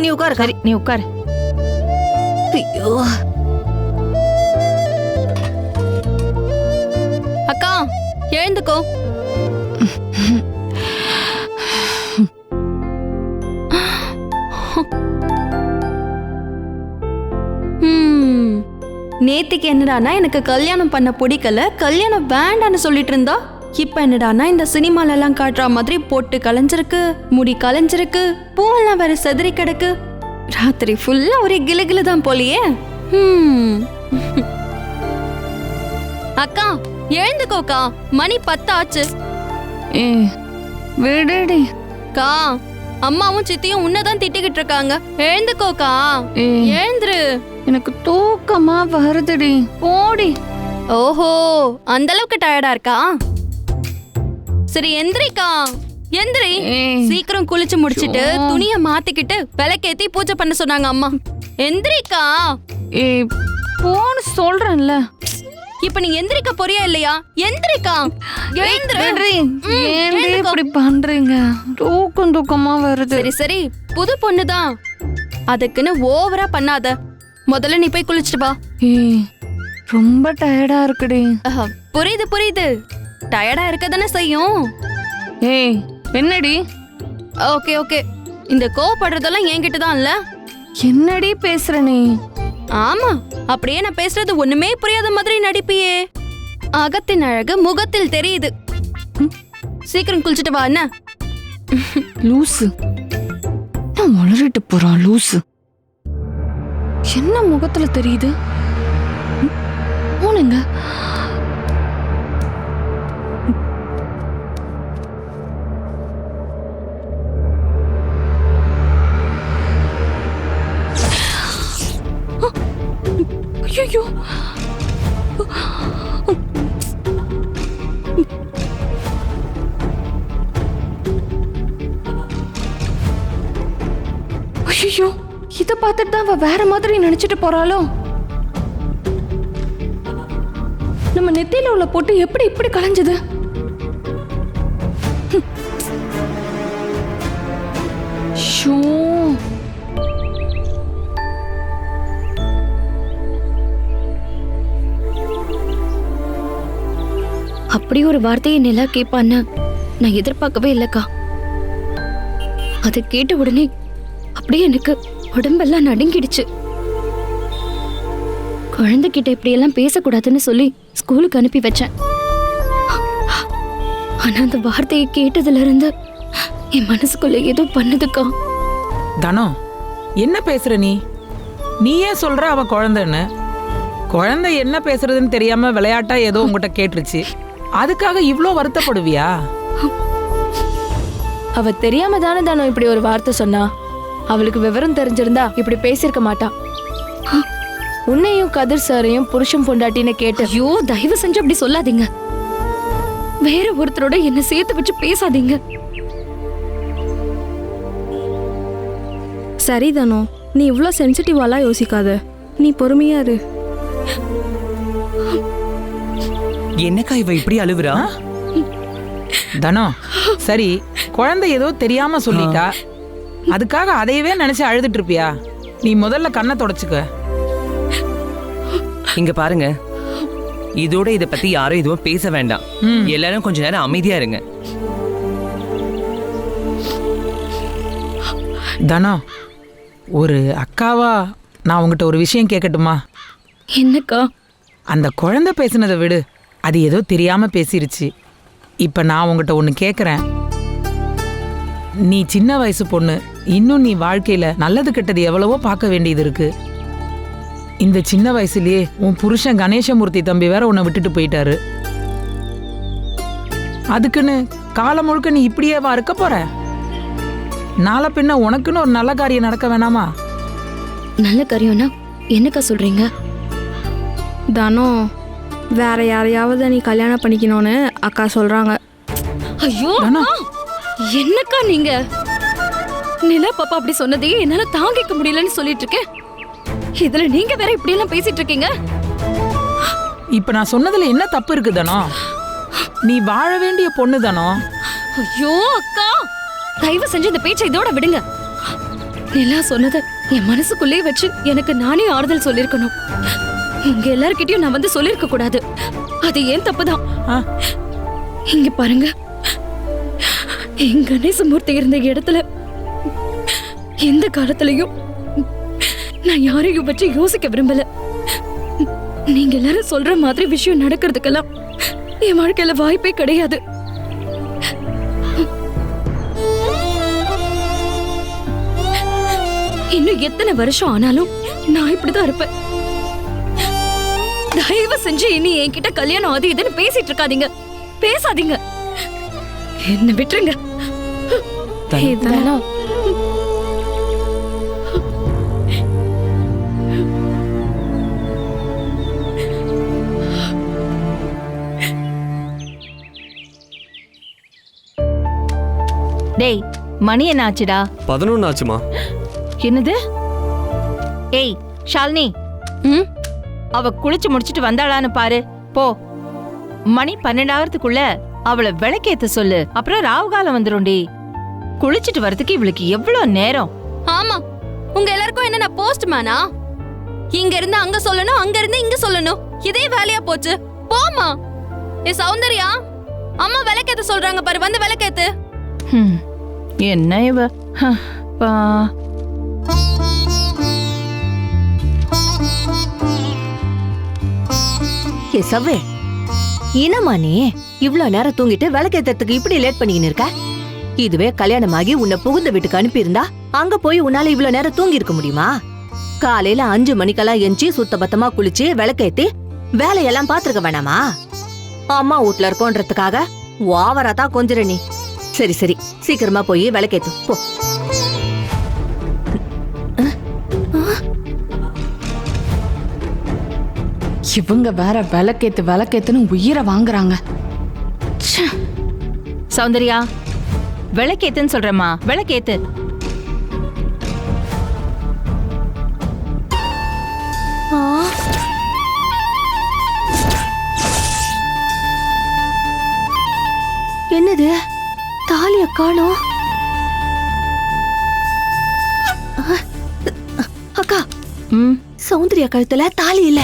நீ உட்காரு. சரி நீ உட்காரு. ஐயோ அக்கா எழுந்துக்கோ. நேத்திக்கு என்னடானா எனக்கு கல்யாணம் பண்ண பிடிக்கல, கல்யாணம் வேண்டான்னு சொல்லிட்டு இருந்தா, இப்ப என்னடானா இந்த சினிமால எல்லாம் காட்டுற மாதிரி பொட்டு கலைஞ்சிருக்கு, முடி கலைஞ்சிருக்கு, பூவெல்லாம் வேற செதறி கிடக்கு. ராத்திரி ஃபுல்லா ஒரே கிளுகிளு தான் போலியே. அக்கா எழுந்துக்கோக்கா, மணி 10 ஆச்சு. விடுடி. கா அம்மாவும் சித்தியும் உன்னதான் திட்டிக்கிட்டு இருக்காங்க. எழுந்துக்கோக்கா, எழுந்துரு. எனக்கு தூக்கமா வருதுடி, போடி. ஓஹோ அந்த அளவுக்கு டயர்டா இருக்கா? சரி எந்திரிக்கா, எந்திரி. சீக்கிரம் குளிச்சு முடிச்சிட்டு துணிய மாத்திக்கிட்டு விளக்கேத்தி பூஜை பண்ண சொன்னாங்க அம்மா. எந்திரிக்கா. போன்னு சொல்றேன்ல. இப்ப நீ எந்திரிக்க போறியா இல்லையா? எந்திரிக்கா, எழுந்திரு. இப்படி பண்றீங்க, தூக்கமா வருது. சரி சரி, புது பொண்ணுதான், அதுக்குன்னு ஓவரா பண்ணாத. முதல்ல நீ போய் குளிச்சுட்டு வா. ரொம்ப டயர்டா இருக்குடி. புரியுது புரியுது, டயர்டா இருக்கதானே செய்யும். என்னடி? ஓகே ஓகே, இந்த கோவப்படுறதெல்லாம் என்கிட்ட தான் இல்ல. என்னடி பேசுற நீ? ஆமா, அப்படியே நான் பேசுறது ஒண்ணுமே புரியாத மாதிரி நடிப்பியே. அகத்தின் அழகு முகத்தில் தெரியுது. சீக்கிரம் குளிச்சுட்டு வா. என்ன லூசு, நான் வளரிட்டு போறான் லூசு. என்ன முகத்துல தெரியுது? போனுங்க. ஐயோ, ஐயோ, இத பார்த்துட்டு தான் அவ வேற மாதிரி நினைச்சிட்டு போறாளோ? நம்ம நெத்தியில உள்ள பொட்டு எப்படி இப்படி கலைஞ்சது? ஷோ, அப்படி ஒரு வார்த்தையை நிலா கேட்பான்னு நான் எதிர்பார்க்கவே இல்லக்கா. அதை கேட்ட உடனே அப்படியே எனக்கு உடம்பெல்லாம் நடுங்கிடுச்சு. குழந்தைகிட்ட இப்படியெல்லாம் பேசக்கூடாதுன்னு சொல்லி ஸ்கூலுக்கு அனுப்பி வச்சேன். ஆனா அந்த வார்த்தையை கேட்டதுல இருந்து என் மனசுக்குள்ள ஏதோ பண்ணுதுக்கா. தனோ, என்ன பேசுற நீ? நீ ஏன் சொல்ற அவ குழந்தைன்னு? குழந்தை என்ன பேசுறதுன்னு தெரியாம விளையாட்டா ஏதோ உங்ககிட்ட கேட்டுருச்சு, அதுக்காக இவ்ளோ வருத்தப்படுவியா? அவ தெரியாம தானே தானோ இப்படி ஒரு வார்த்தை சொன்னா. அவளுக்கு விவரம் தெரிஞ்சிருந்தா இப்படி பேசியிருக்க மாட்டா. உன்னையும் கதிர் சாரையும் புருஷன் பொண்டாட்டின்னு கேட்டு. ஐயோ, தயவு செஞ்சு அப்படி சொல்லாதீங்க. வேற ஒருத்தரோட என்ன சேர்த்து வச்சு பேசாதீங்க. சரிதானோ, நீ இவ்ளோ சென்சிட்டிவாலாம் யோசிக்காத, நீ பொறுமையா இரு. என்னக்கா இவ இப்படி அழுவுறா? தனோ, சரி, குழந்தை ஏதோ தெரியாம சொல்லிட்டா, அதுக்காக அதையவே நினைச்சு அழுதுட்டு இருப்பியா? நீ முதல்ல கண்ணை தொடச்சுக்க. இங்க பாருங்க, இதோட இத பத்தி யாரும் எதுவும் பேச வேண்டாம். எல்லாரும் கொஞ்ச நேரம் அமைதியா இருங்க. தனோ, ஒரு அக்காவா நான் உங்ககிட்ட ஒரு விஷயம் கேட்கட்டுமா? என்னக்கா? அந்த குழந்தை பேசுனதை விடு, அது ஏதோ தெரியாம பேசிருச்சு. இப்ப நான் உங்ககிட்ட ஒன்று கேட்குறேன். நீ சின்ன வயசு பொண்ணு, இன்னும் நீ வாழ்க்கையில நல்லது கெட்டது எவ்வளவோ பார்க்க வேண்டியது இருக்கு. இந்த சின்ன வயசுலயே உன் புருஷன் கணேசமூர்த்தி தம்பி வேற உன்னை விட்டுட்டு போயிட்டாரு. அதுக்குன்னு காலம் முழுக்க நீ இப்படியேவா இருக்க போற? நாளை பின்ன உனக்குன்னு ஒரு நல்ல காரியம் நடக்க வேணாமா? நல்ல காரியம்னா என்னக்கா சொல்றீங்க? தானோ, வேற யாரையாவது நீ கல்யாணம் பண்ணிக்கணும்னு அக்கா சொல்றாங்க. ஐயோ, என்னக்கா நீங்க? நிலா பாப்பா அப்படி சொன்னதையே என்னால தாங்கிக்க முடியலன்னு சொல்லிட்டு இருக்கேன். இதுல நீங்க வேற இப்படி எல்லாம் பேசிட்டு இருக்கீங்க. இப்ப நான் சொன்னதுல என்ன தப்பு இருக்கு தானோ? நீ வாழ வேண்டிய பொண்ணு தானோ. ஐயோ அக்கா, தயவு செஞ்சு இந்த பேச்சை இதோட விடுங்க. நிலா சொன்னதை என் மனசுக்குள்ளே வச்சு எனக்கு நானே ஆறுதல் சொல்லிருக்கணும். உங்க எல்லார்கிட்டயும் நான் வந்து சொல்லிருக்க கூடாது. அது ஏன் தப்புதான். இங்க பாருங்க, என் கணேசமூர்த்தி இருந்த இடத்துல எந்த காலத்திலயும் நான் யாரையும் பற்றி யோசிக்க விரும்பல. நீங்க எல்லாரும் சொல்ற மாதிரி விஷயம் நடக்கிறதுக்கெல்லாம் என் வாழ்க்கையில வாய்ப்பே கிடையாது. இன்னும் எத்தனை வருஷம் ஆனாலும் நான் இப்படிதான் இருப்பேன். தயவு செஞ்சு இனி என்கிட்ட கல்யாணம் அது இதுன்னு பேசிட்டு இருக்காதீங்க. பேசாதீங்க, என்ன விட்டுருங்க. தனோ, டேய், மணி என்ன ஆச்சுடா? 11 ஆச்சுமா. என்னது? ஏய் ஷாலினி, ம் அவ குளிச்சு முடிச்சிட்டு வந்தாளான்னு பாரு. போ, மணி 12 ஆகிறதுக்குள்ள அவளை விளக்கேத்த சொல்லு. அப்புறம் ராவுகாலம் வந்துரும்டி. குளிச்சிட்டு வரதுக்கு இவளுக்கு எவ்வளவு நேரம்? ஆமா, உங்க எல்லாருக்கும் என்ன நான் போஸ்ட் மேனா? இங்க இருந்து அங்க சொல்லணும், அங்க இருந்து இங்க சொல்லணும். இதே வேலையா போச்சு. போமா. ஏ சௌந்தர்யா, அம்மா விளக்கேத்த சொல்றாங்க பாரு, வந்து விளக்கேத்து. என்ன இவ? பா ஏ சவ்வே, என்னம்மா நீ இவ்ளோ நேரம் தூங்கிட்டு விளக்கேத்துறதுக்கு இப்படி லேட் பண்ணிக்கின்னு இருக்க? இதுவே கல்யாணமாகி உன்னை புகுந்த வீட்டுக்கு அனுப்பியிருந்தா அங்க போய் உன்னால இவ்ளோ நேரம் தூங்கி இருக்க முடியுமா? காலையில 5 மணிக்கெல்லாம் எஞ்சி சுத்த பத்தமா குளிச்சு விளக்கேத்தி வேலையெல்லாம் பாத்துருக்க வேணாமா? அம்மா வீட்ல இருக்கோன்றதுக்காக ஓவரா தான் கொஞ்சிற நீ. சரி சரி, சீக்கிரமா போய் விளக்கேத்து போ. இவங்க வேற விளக்கேத்துன்னு உயிரை வாங்குறாங்க. சௌந்தர்யா, விளக்கேத்துன்னு சொல்றேம்மா, விளக்கேத்து. என்னது, தாலிய காணோம்? அக்கா, சௌந்தர்யா கழுத்துல தாலி இல்ல.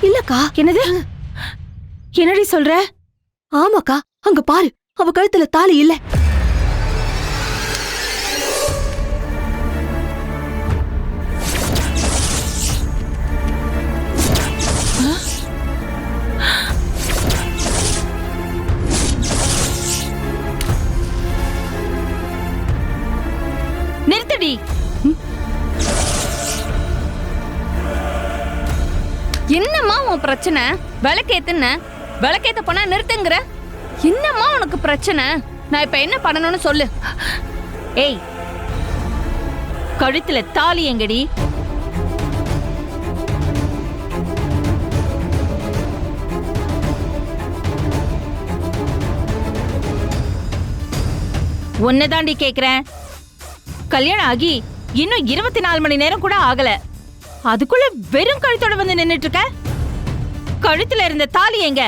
இல்லக்கா. என்னது? என்னடி சொல்ற? ஆமாக்கா, அங்க பாரு, அவ கழுத்துல தாலி இல்ல. நிறுத்தடி. என்னம்மா உன் பிரச்சனை? விளக்கேத்துன விளக்கேத்த போனா நிறுத்துங்கிற. என்னம்மா உனக்கு பிரச்சனை? நான் இப்ப என்ன பண்ணணும்னு சொல்லு. ஏய், கழுத்துல தாலி எங்கடி? உன்னதாண்டி கேக்குறேன். கல்யாணம் ஆகி இன்னும் 24 மணி நேரம் கூட ஆகல, அதுக்குள்ள வெறும் கழுத்தோட வந்து நின்னுட்டு இருக்க. கழுத்துல இருந்த தாலி எங்க?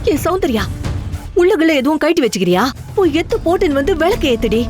ஏ சௌந்தர்யா, உள்ளுக்குள்ள எதுவும் கழட்டி வச்சுக்கிறியா? போய் எத்து போட்டுன்னு வந்து விளக்கு ஏத்துடி.